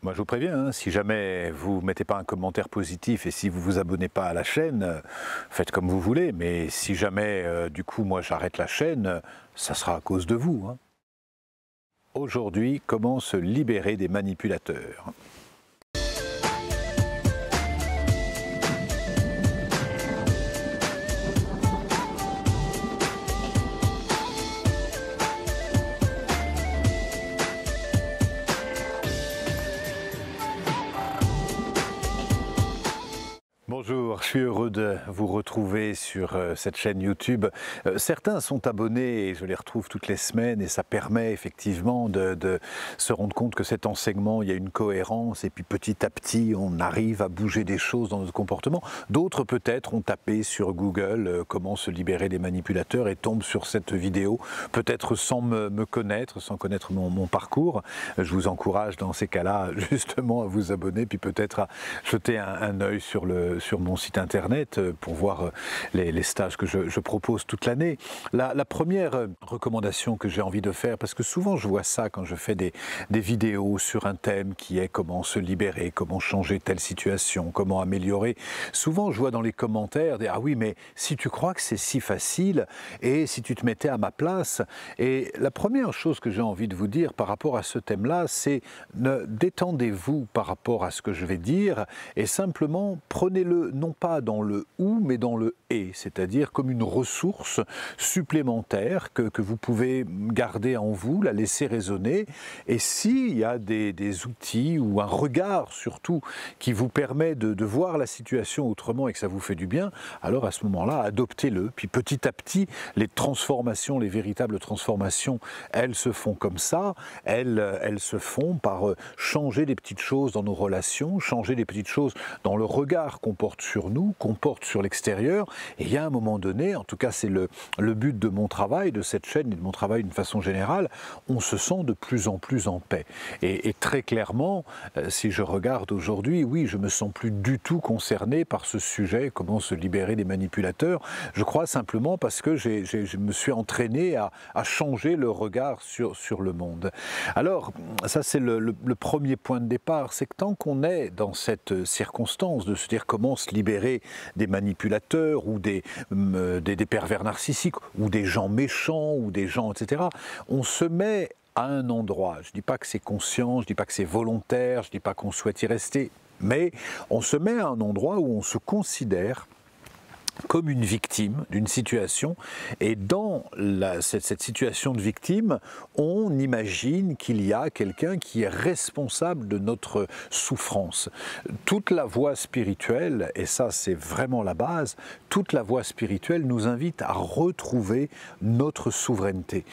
Moi, je vous préviens, hein, si jamais vous ne mettez pas un commentaire positif et si vous ne vous abonnez pas à la chaîne, faites comme vous voulez. Mais si jamais, du coup, moi, j'arrête la chaîne, ça sera à cause de vous, hein. Aujourd'hui, comment se libérer des manipulateurs? Bonjour, je suis heureux de vous retrouver sur cette chaîne YouTube. Certains sont abonnés et je les retrouve toutes les semaines et ça permet effectivement de se rendre compte que cet enseignement, il y a une cohérence et puis petit à petit on arrive à bouger des choses dans notre comportement. D'autres peut-être ont tapé sur Google comment se libérer des manipulateurs et tombent sur cette vidéo, peut-être sans me connaître, sans connaître mon parcours. Je vous encourage dans ces cas-là justement à vous abonner puis peut-être à jeter un œil sur mon site internet pour voir les stages que je propose toute l'année. La première recommandation que j'ai envie de faire, parce que souvent je vois ça quand je fais des vidéos sur un thème qui est comment se libérer, comment changer telle situation, comment améliorer. Souvent je vois dans les commentaires des « Ah oui, mais si tu crois que c'est si facile et si tu te mettais à ma place ». Et la première chose que j'ai envie de vous dire par rapport à ce thème-là, c'est détendez-vous par rapport à ce que je vais dire et simplement prenez-le non pas dans le « ou » mais dans le « et », c'est-à-dire comme une ressource supplémentaire que vous pouvez garder en vous, la laisser résonner, et s'il y a des outils ou un regard surtout qui vous permet de voir la situation autrement et que ça vous fait du bien, alors à ce moment-là, adoptez-le. Puis petit à petit, les transformations, les véritables transformations, elles se font comme ça, elles se font par changer des petites choses dans nos relations, changer des petites choses dans le regard qu'on porte sur nous, qu'on porte sur l'extérieur. Et il y a un moment donné, en tout cas c'est le but de mon travail, de cette chaîne et de mon travail d'une façon générale, on se sent de plus en plus en paix. Et très clairement, si je regarde aujourd'hui, oui, je me sens plus du tout concerné par ce sujet, comment se libérer des manipulateurs. Je crois simplement parce que je me suis entraîné à changer le regard sur le monde. Alors, ça c'est le premier point de départ, c'est que tant qu'on est dans cette circonstance de se dire comment se libérer des manipulateurs ou des pervers narcissiques ou des gens méchants ou des gens, etc., on se met à un endroit. Je ne dis pas que c'est conscient, je ne dis pas que c'est volontaire, je ne dis pas qu'on souhaite y rester, mais on se met à un endroit où on se considère comme une victime d'une situation, et dans cette situation de victime, on imagine qu'il y a quelqu'un qui est responsable de notre souffrance. Toute la voie spirituelle, et ça c'est vraiment la base, toute la voie spirituelle nous invite à retrouver notre souveraineté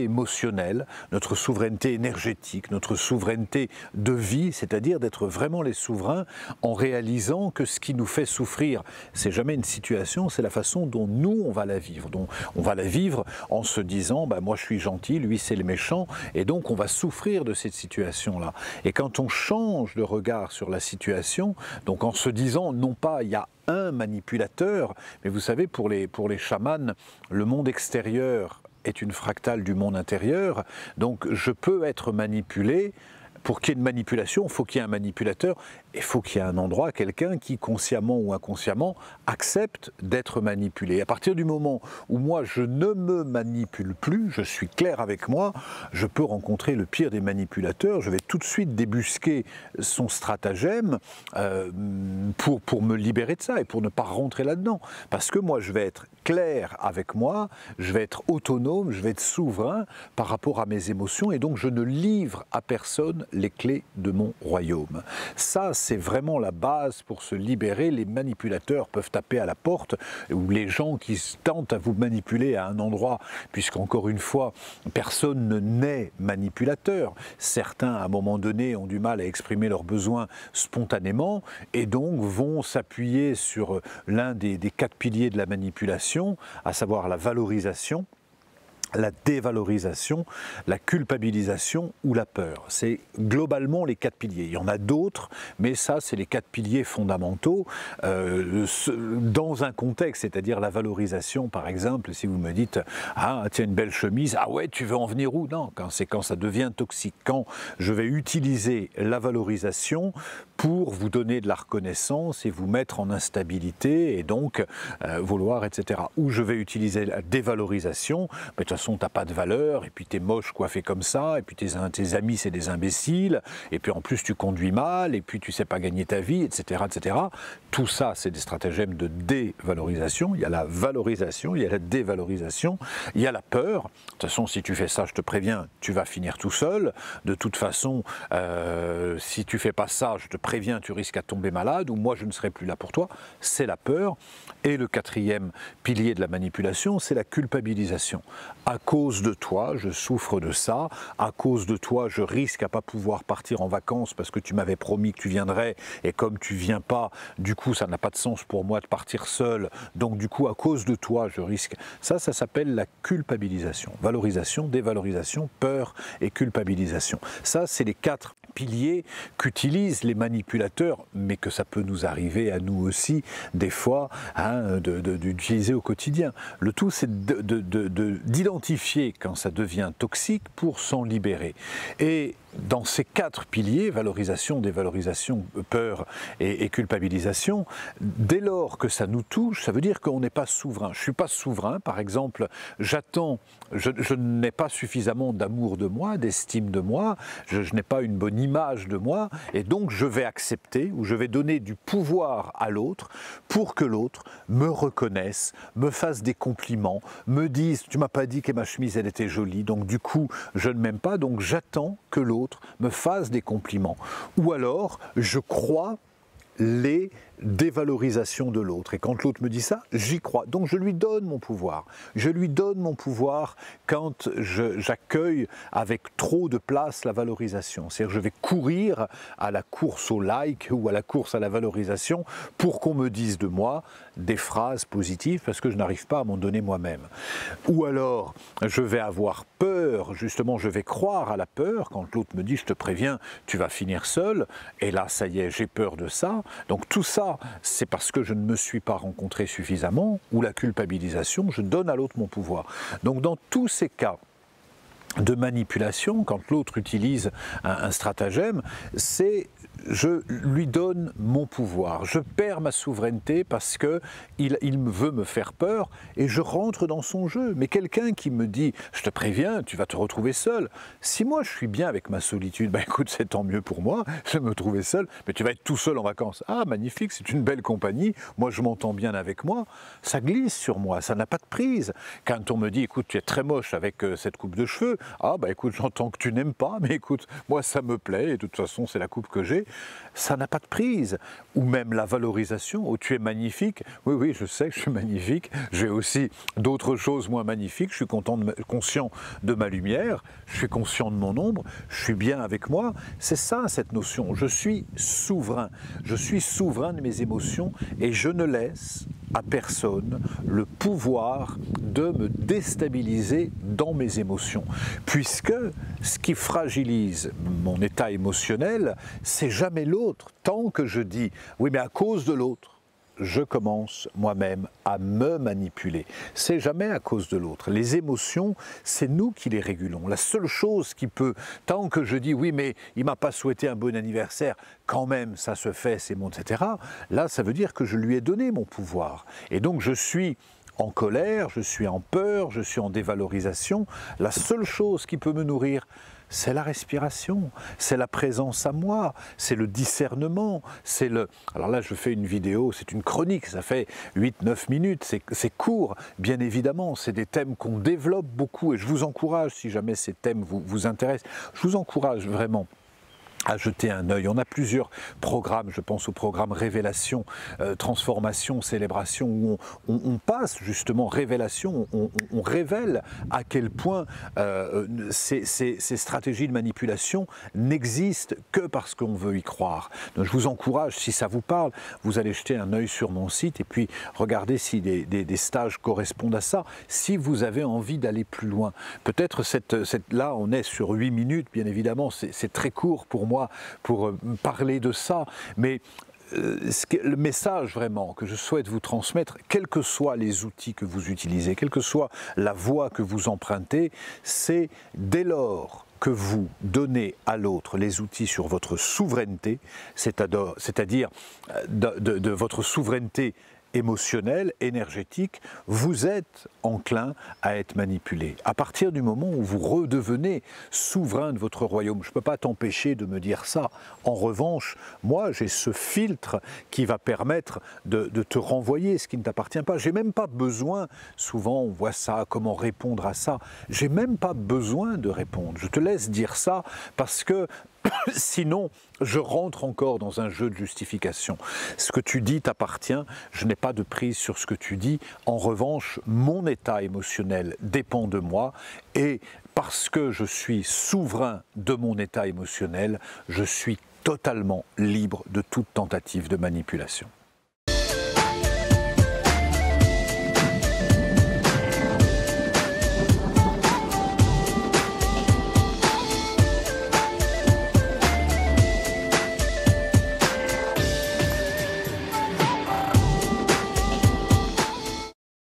émotionnelle, notre souveraineté énergétique, notre souveraineté de vie, c'est-à-dire d'être vraiment les souverains en réalisant que ce qui nous fait souffrir, c'est jamais une situation, c'est la façon dont nous on va la vivre. Donc on va la vivre en se disant bah, moi je suis gentil, lui c'est le méchant, et donc on va souffrir de cette situation-là. Et quand on change de regard sur la situation, donc en se disant non pas il y a un manipulateur, mais vous savez pour les chamans, le monde extérieur est une fractale du monde intérieur, donc je peux être manipulé. Pour qu'il y ait une manipulation, il faut qu'il y ait un manipulateur, et il faut qu'il y ait un endroit, quelqu'un qui, consciemment ou inconsciemment, accepte d'être manipulé. À partir du moment où moi, je ne me manipule plus, je suis clair avec moi, je peux rencontrer le pire des manipulateurs, je vais tout de suite débusquer son stratagème pour me libérer de ça et pour ne pas rentrer là-dedans. Parce que moi, je vais être clair avec moi, je vais être autonome, je vais être souverain par rapport à mes émotions, et donc je ne livre à personne les clés de mon royaume. Ça, c'est vraiment la base pour se libérer. Les manipulateurs peuvent taper à la porte, ou les gens qui tentent à vous manipuler à un endroit, puisqu'encore une fois, personne ne naît manipulateur. Certains, à un moment donné, ont du mal à exprimer leurs besoins spontanément, et donc vont s'appuyer sur l'un des 4 piliers de la manipulation, à savoir la valorisation. la dévalorisation, la culpabilisation ou la peur. C'est globalement les 4 piliers. Il y en a d'autres, mais ça, c'est les 4 piliers fondamentaux dans un contexte, c'est-à-dire la valorisation, par exemple, si vous me dites « Ah, tiens, une belle chemise, ah ouais, tu veux en venir où ?» Non, c'est quand ça devient toxique, quand je vais utiliser la valorisation pour vous donner de la reconnaissance et vous mettre en instabilité et donc vouloir, etc. Ou je vais utiliser la dévalorisation, mais de toute façon, tu n'as pas de valeur, et puis tu es moche coiffé comme ça, et puis tes amis, c'est des imbéciles, et puis en plus, tu conduis mal, et puis tu ne sais pas gagner ta vie, etc., etc. Tout ça, c'est des stratagèmes de dévalorisation. Il y a la valorisation, il y a la dévalorisation, il y a la peur. De toute façon, si tu fais ça, je te préviens, tu vas finir tout seul. De toute façon, si tu ne fais pas ça, je te préviens, tu risques à tomber malade, ou moi, je ne serai plus là pour toi. C'est la peur. Et le 4e pilier de la manipulation, c'est la culpabilisation. À cause de toi, je souffre de ça. À cause de toi, je risque à ne pas pouvoir partir en vacances parce que tu m'avais promis que tu viendrais. Et comme tu ne viens pas, du coup, ça n'a pas de sens pour moi de partir seul. Donc, du coup, à cause de toi, je risque. Ça s'appelle la culpabilisation. Valorisation, dévalorisation, peur et culpabilisation. Ça, c'est les 4 piliers qu'utilisent les manipulateurs, mais que ça peut nous arriver à nous aussi, des fois, d'utiliser au quotidien. Le tout, c'est d'identifier quand ça devient toxique pour s'en libérer. Et dans ces 4 piliers, valorisation, dévalorisation, peur et culpabilisation, dès lors que ça nous touche, ça veut dire qu'on n'est pas souverain. Je ne suis pas souverain, par exemple, j'attends, je n'ai pas suffisamment d'amour de moi, d'estime de moi, je n'ai pas une bonne image de moi, et donc je vais accepter ou je vais donner du pouvoir à l'autre pour que l'autre me reconnaisse, me fasse des compliments, me dise « tu m'as pas dit que ma chemise elle était jolie, donc du coup je ne m'aime pas, donc j'attends que l'autre me fasse des compliments. » Ou alors je crois les dévalorisation de l'autre. Et quand l'autre me dit ça, j'y crois. Donc je lui donne mon pouvoir. Je lui donne mon pouvoir quand j'accueille avec trop de place la valorisation. C'est-à-dire je vais courir à la course au like ou à la course à la valorisation pour qu'on me dise de moi des phrases positives parce que je n'arrive pas à m'en donner moi-même. Ou alors je vais avoir peur, justement je vais croire à la peur quand l'autre me dit je te préviens, tu vas finir seul. Et là ça y est, j'ai peur de ça. Donc tout ça, c'est parce que je ne me suis pas rencontré suffisamment, ou la culpabilisation, je donne à l'autre mon pouvoir. Donc dans tous ces cas de manipulation, quand l'autre utilise un stratagème, c'est je lui donne mon pouvoir, je perds ma souveraineté parce qu'il veut me faire peur et je rentre dans son jeu. Mais quelqu'un qui me dit « je te préviens, tu vas te retrouver seul », si moi je suis bien avec ma solitude, ben écoute, c'est tant mieux pour moi, je vais me trouver seul, mais tu vas être tout seul en vacances. Ah magnifique, c'est une belle compagnie, moi je m'entends bien avec moi, ça glisse sur moi, ça n'a pas de prise. Quand on me dit « écoute, tu es très moche avec cette coupe de cheveux », ah bah écoute, j'entends que tu n'aimes pas, mais écoute, moi ça me plaît, et de toute façon c'est la coupe que j'ai, ça n'a pas de prise. Ou même la valorisation, oh tu es magnifique, oui oui je sais que je suis magnifique, j'ai aussi d'autres choses moins magnifiques, je suis conscient de ma lumière, je suis conscient de mon ombre, je suis bien avec moi, c'est ça cette notion, je suis souverain de mes émotions et je ne laisse à personne le pouvoir de me déstabiliser dans mes émotions. Puisque ce qui fragilise mon état émotionnel, c'est jamais l'autre. Tant que je dis « oui mais à cause de l'autre », je commence moi-même à me manipuler. C'est jamais à cause de l'autre. Les émotions, c'est nous qui les régulons. La seule chose qui peut, tant que je dis oui mais il m'a pas souhaité un bon anniversaire, quand même ça se fait, c'est bon, etc. Là ça veut dire que je lui ai donné mon pouvoir. Et donc je suis en colère, je suis en peur, je suis en dévalorisation. La seule chose qui peut me nourrir, c'est la respiration, c'est la présence à moi, c'est le discernement, c'est le... Alors là, je fais une vidéo, c'est une chronique, ça fait 8-9 minutes, c'est court, bien évidemment, c'est des thèmes qu'on développe beaucoup et je vous encourage, si jamais ces thèmes vous intéressent, je vous encourage vraiment à jeter un œil. On a plusieurs programmes, je pense au programme Révélation, Transformation, Célébration, où on passe justement révélation, on révèle à quel point ces stratégies de manipulation n'existent que parce qu'on veut y croire. Donc je vous encourage, si ça vous parle, vous allez jeter un œil sur mon site et puis regardez si des stages correspondent à ça, si vous avez envie d'aller plus loin. Peut-être là, on est sur 8 minutes, bien évidemment, c'est très court pour moi, pour parler de ça, mais le message vraiment que je souhaite vous transmettre, quels que soient les outils que vous utilisez, quelle que soit la voie que vous empruntez, c'est dès lors que vous donnez à l'autre les outils sur votre souveraineté, c'est-à-dire de votre souveraineté émotionnel, énergétique, vous êtes enclin à être manipulé. À partir du moment où vous redevenez souverain de votre royaume, je ne peux pas t'empêcher de me dire ça. En revanche, moi, j'ai ce filtre qui va permettre de te renvoyer ce qui ne t'appartient pas. J'ai même pas besoin, souvent on voit ça, comment répondre à ça. J'ai même pas besoin de répondre. Je te laisse dire ça parce que sinon, je rentre encore dans un jeu de justification. Ce que tu dis t'appartient, je n'ai pas de prise sur ce que tu dis. En revanche, mon état émotionnel dépend de moi et parce que je suis souverain de mon état émotionnel, je suis totalement libre de toute tentative de manipulation.